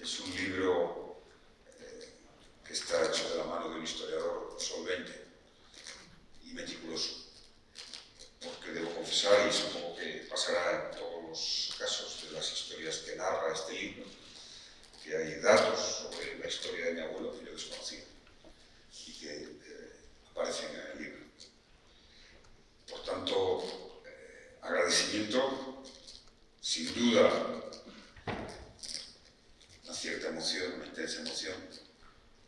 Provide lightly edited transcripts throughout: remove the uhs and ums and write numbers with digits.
Es un libro que está hecho de la mano de un historiador solvente y meticuloso, porque debo confesar, y supongo que pasará en todos los casos de las historias que narra este libro, que hay datos sobre la historia de mi abuelo que yo desconocía y que aparecen en el libro. Por tanto, agradecimiento, sin duda, una cierta emoción, una intensa emoción,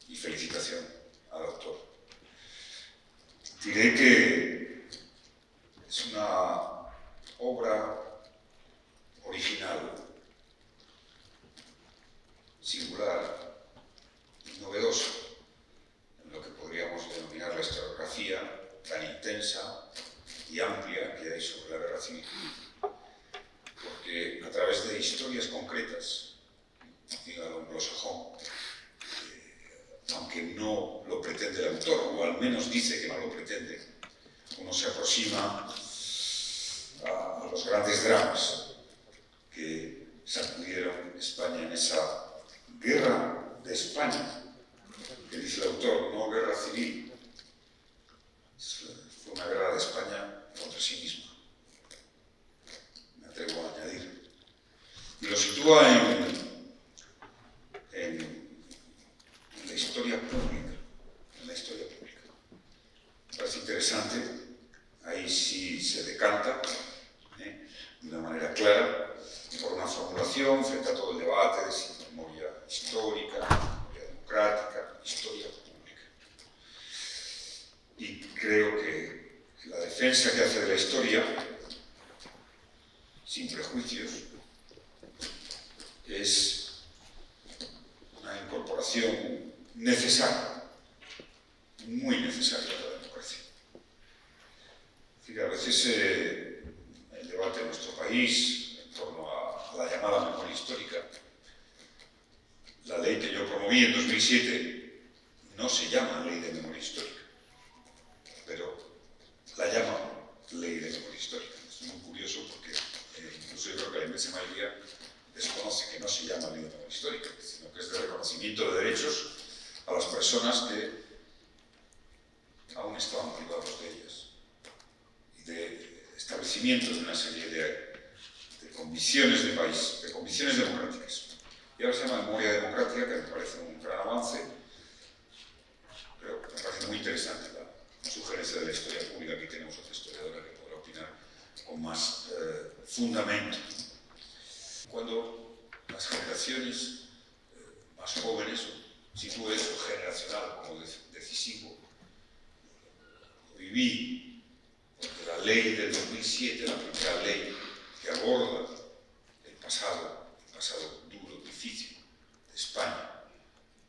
y felicitación al autor. Diré que es una obra original, singular y novedosa en lo que podríamos denominar la historiografía tan intensa y amplia que hay sobre la guerra civil. Porque a través de historias concretas, diga lo anglosajón, aunque no lo pretende el autor, o al menos dice que no lo pretende, uno se aproxima a los grandes dramas que sacudieron España en esa guerra de España, que dice el autor, no guerra civil, fue una guerra de España contra sí misma, me atrevo a añadir. Y lo sitúa en la historia pública, Me parece interesante, ahí sí se decanta, de una manera clara, por una formulación frente a todo el debate de si memoria histórica, memoria democrática, historia pública. Y creo que la defensa que hace de la historia, sin prejuicios, es una incorporación necesaria, muy necesaria a la democracia. Es decir, a veces el debate en nuestro país en torno a la llamada memoria histórica, la ley que yo promoví en 2007 no se llama Ley de Memoria Histórica, pero la llaman Ley de Memoria Histórica. Es muy curioso porque incluso yo creo que la inmensa mayoría desconoce que no se llama Ley de Memoria Histórica, sino que es de reconocimiento de derechos a las personas que aún estaban privados de ellas y de establecimiento de una serie de condiciones de país, de condiciones democráticas. Y ahora se llama memoria democrática, que me parece un gran avance, pero me parece muy interesante la sugerencia de la historia pública. Aquí tenemos otra historiadora que podrá opinar con más fundamento. Cuando las generaciones más jóvenes, sitúe eso generacional como decisivo, lo viví, porque la ley del 2007, la primera ley que aborda el pasado duro, difícil de España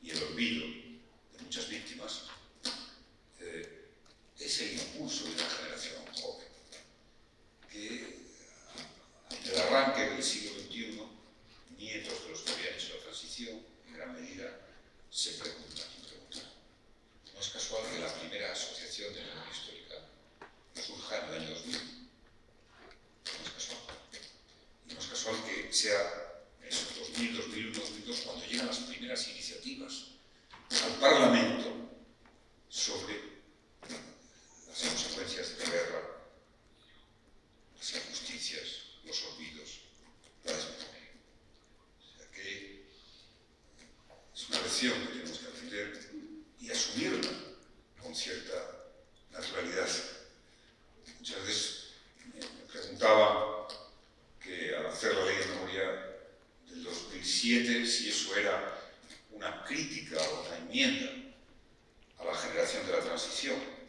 y el olvido de muchas víctimas, es el impulso de una generación joven que en el arranque del siglo XXI, nietos de los que habían hecho la transición, en gran medida se preguntan y preguntan. No es casual que la primera asociación de memoria histórica surja en el año 2000. No es casual. Y no es casual que sea eso, 2000, 2001, 2002, cuando llegan las primeras iniciativas al Parlamento sobre las consecuencias de la guerra, las injusticias, los olvidos, la desmemoria. O sea que es una lección que tenemos que aprender y asumirla con cierta naturalidad. Muchas veces me preguntaba que al hacer la ley de memoria del 2007, si eso era una crítica o una enmienda a la generación de la transición,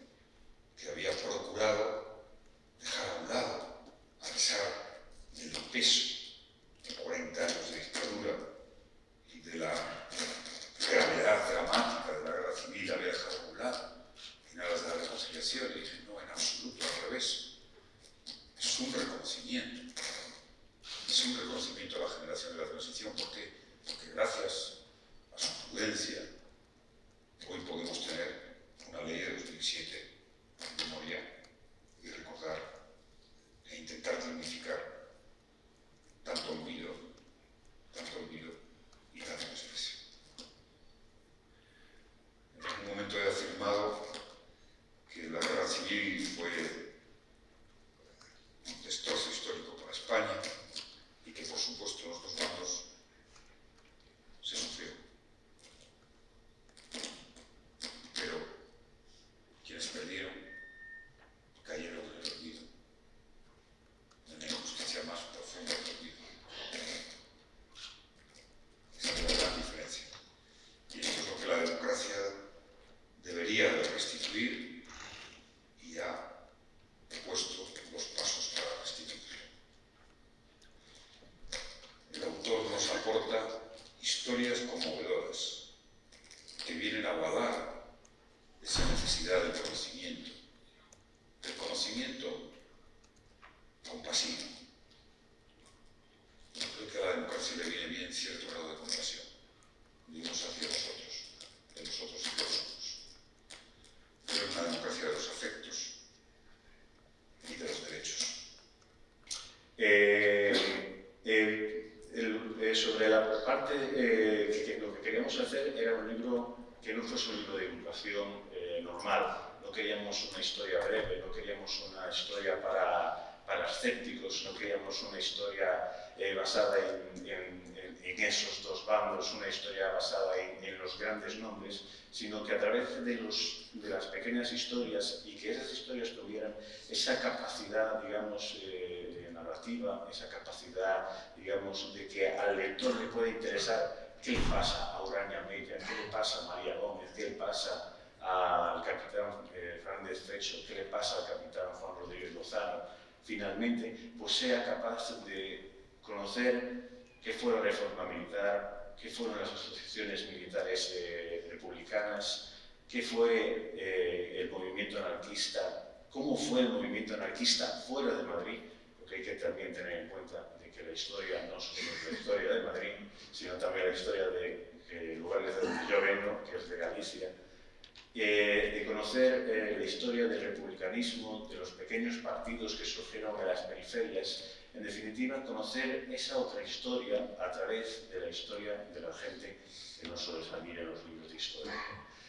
que había procurado dejar a un lado, a pesar del peso de 40 años de dictadura y de la gravedad dramática de la guerra civil, había dejado a un lado en aras de la reconciliación. Y dije, no, en absoluto, al revés. Es un reconocimiento a la generación de la transición. ¿Por qué? Porque gracias a su prudencia, hoy podemos tener una ley de 2007 en memoria y recordar e intentar dignificar historias conmovedoras que vienen a aguardar esa necesidad del conocimiento compasivo. Yo creo que a la democracia le viene bien cierto grado de compasión, digamos hacia vosotros, de nosotros y de vosotros. Pero es una democracia de los afectos y de los derechos. Sobre la parte que lo que queríamos hacer era un libro que no fuese un libro de educación normal. No queríamos una historia breve, no queríamos una historia para escépticos, no queríamos una historia basada en esos dos bandos, una historia basada en los grandes nombres, sino que a través de las pequeñas historias, y que esas historias tuvieran esa capacidad, digamos, narrativa, esa capacidad, digamos, de que al lector le puede interesar qué le pasa a Urraña Mella, qué le pasa a María Gómez, qué le pasa al capitán Fernández Fecho, qué le pasa al capitán Juan Rodríguez Lozano. Finalmente, pues sea capaz de conocer qué fue la reforma militar, qué fueron las asociaciones militares republicanas, qué fue el movimiento anarquista, cómo fue el movimiento anarquista fuera de Madrid, porque hay que también tener en cuenta de que la historia no solo es la historia de Madrid, sino también la historia de lugares de donde yo vengo, que es de Galicia, de conocer la historia del republicanismo, de los pequeños partidos que surgieron en las periferias, en definitiva, conocer esa otra historia a través de la historia de la gente que no suele salir en los libros de historia.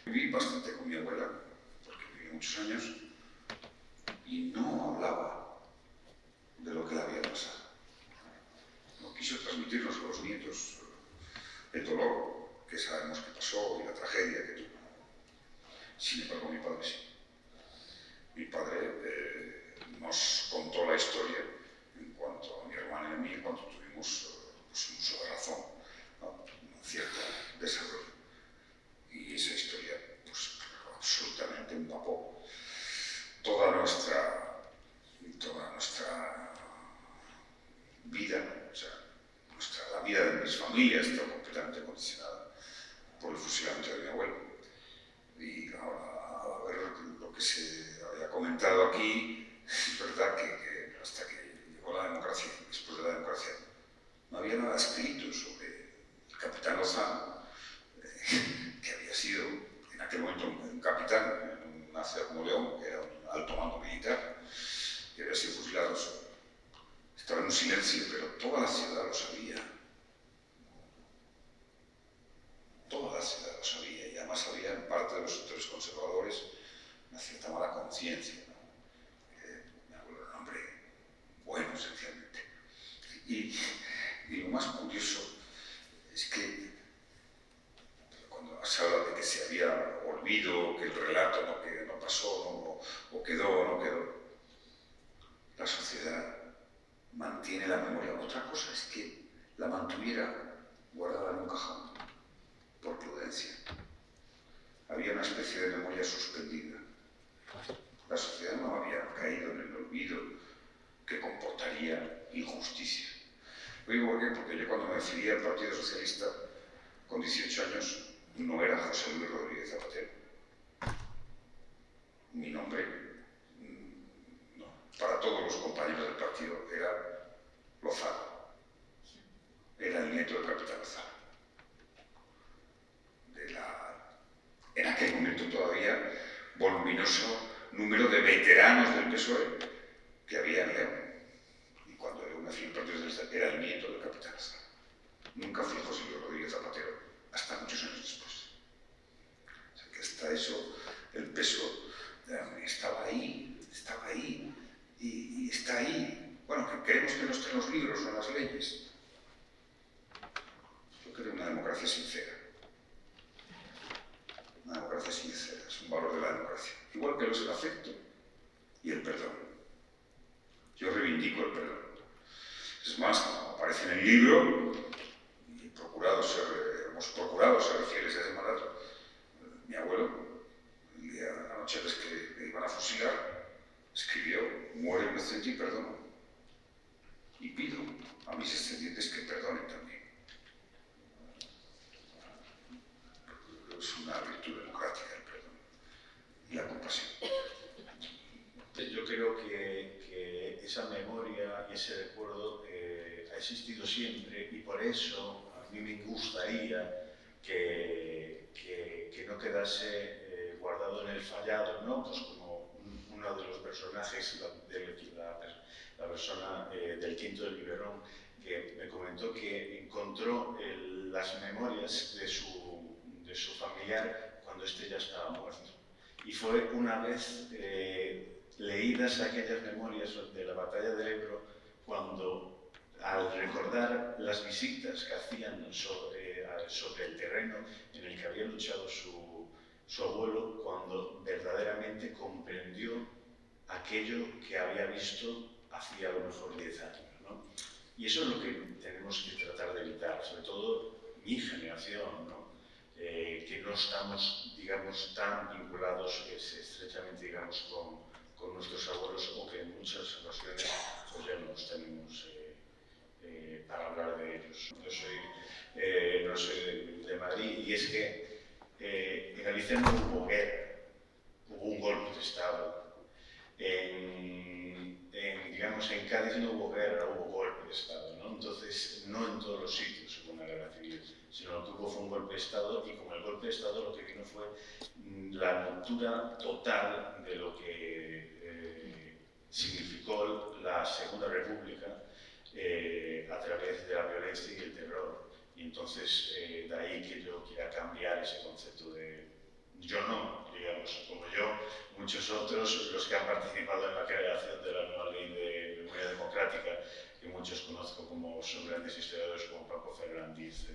Viví bastante con mi abuela, porque viví muchos años, y no hablaba de lo que le había pasado. No quiso transmitirnos a los nietos el dolor que sabemos que pasó y la tragedia que tuvo. Sin embargo, mi padre sí. Mi padre nos contó la historia en cuanto a mi hermana y a mí, cuando tuvimos pues, un uso de razón, ¿no? Un cierto desarrollo. Y esa historia pues, absolutamente empapó toda nuestra vida, o sea, la vida de mis familias está completamente condicionada por el fusilamiento de mi abuelo. Y ahora, a ver lo que se había comentado aquí, es verdad que hasta que llegó la democracia, después de la democracia, no había nada escrito sobre el capitán Lozano, que había sido en aquel momento un capitán en una ciudad como León, que era un alto mando militar, que había sido fusilado. Estaba en un silencio, pero toda la ciudad lo sabía. Toda la ciudad lo sabía, y además había en parte de los sectores conservadores una cierta mala conciencia, ¿no? Me acuerdo del nombre bueno, esencialmente. Y lo más curioso es que cuando se habla de que se había olvidado, que el relato no pasó, o quedó o no quedó, la sociedad mantiene la memoria. Otra cosa es que la mantuviera guardada en un cajón, por prudencia. Había una especie de memoria suspendida. La sociedad no había caído en el olvido que comportaría injusticia. Lo digo porque yo cuando me afilié al Partido Socialista con 18 años no era José Luis Rodríguez Zapatero. Mi nombre, no, para todos los compañeros del partido, era Lozano. Era el nieto del capitán Lozano. En aquel momento todavía voluminoso número de veteranos del PSOE que había en León. Y cuando yo me afilié al Partido Socialista era el nieto del capitán Lozano. Nunca fui José Luis Rodríguez Zapatero, hasta muchos años después. O sea que hasta eso, el peso estaba ahí, y está ahí. Bueno, que queremos que no estén los libros o las leyes. Yo creo una democracia sincera. Una democracia sincera, es un valor de la democracia. Igual que lo es el afecto y el perdón. Yo reivindico el perdón. Es más, como aparece en el libro, y hemos procurado ser fieles a ese mandato. Mi abuelo, la noche antes que me iban a fusilar, escribió: muere inocente y perdono. Y pido a mis descendientes que perdonen también. es una virtud democrática, el perdón y la compasión. Yo creo que esa memoria y ese recuerdo ha existido siempre, y por eso a mí me gustaría que no quedase guardado en el fallado, ¿no? Pues como uno de los personajes, la persona del Quinto del Biberón, que me comentó que encontró las memorias de su familiar cuando éste ya estaba muerto. Y fue una vez leídas aquellas memorias de la batalla del Ebro, cuando, al recordar las visitas que hacían sobre el terreno en el que había luchado su abuelo, cuando verdaderamente comprendió aquello que había visto hacía a lo mejor 10 años, ¿no? Y eso es lo que tenemos que tratar de evitar, sobre todo mi generación, ¿no? Que no estamos, digamos, tan vinculados estrechamente, digamos, con nuestros abuelos, o que en muchas ocasiones pues ya no los tenemos para hablar de ellos. Yo no soy de Madrid, y es que en Galicia no hubo guerra, hubo un golpe de Estado. Digamos, en Cádiz no hubo guerra, hubo golpe de Estado, ¿no? Entonces, no en todos los sitios hubo una guerra civil, sino lo que hubo fue un golpe de Estado, y como el golpe de Estado lo que vino fue la ruptura total de lo que significó la Segunda República a través de la violencia y el terror. Y entonces, de ahí que yo quiera cambiar ese concepto de... Yo no, digamos, como yo, muchos otros, los que han participado en la creación de la nueva ley de memoria democrática, que muchos conozco como son grandes historiadores como Paco Fernández,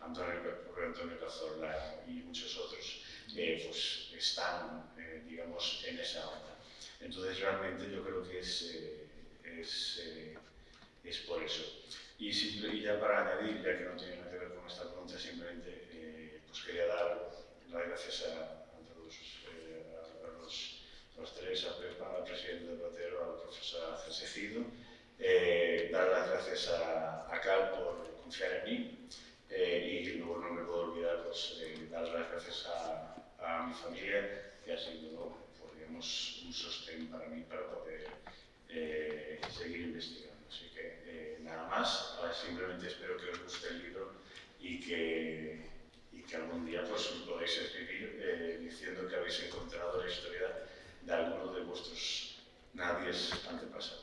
Antonio Cazorla y muchos otros, pues están, digamos, en esa onda. Entonces, realmente yo creo que es por eso. Y ya para añadir, ya que no tiene nada que ver con esta pregunta, simplemente pues quería dar las gracias a todos, a los tres, a Pepa, al presidente del Platero, al profesor Cesejido, dar las gracias a Cal por confiar en mí, y luego no me puedo olvidar pues, dar las gracias a mi familia, que ha sido, pues, digamos, un sostén para mí para poder seguir investigando. Así que nada más, simplemente espero que os guste el libro y que algún día pues, podáis escribir diciendo que habéis encontrado la historia de alguno de vuestros nadies antepasados.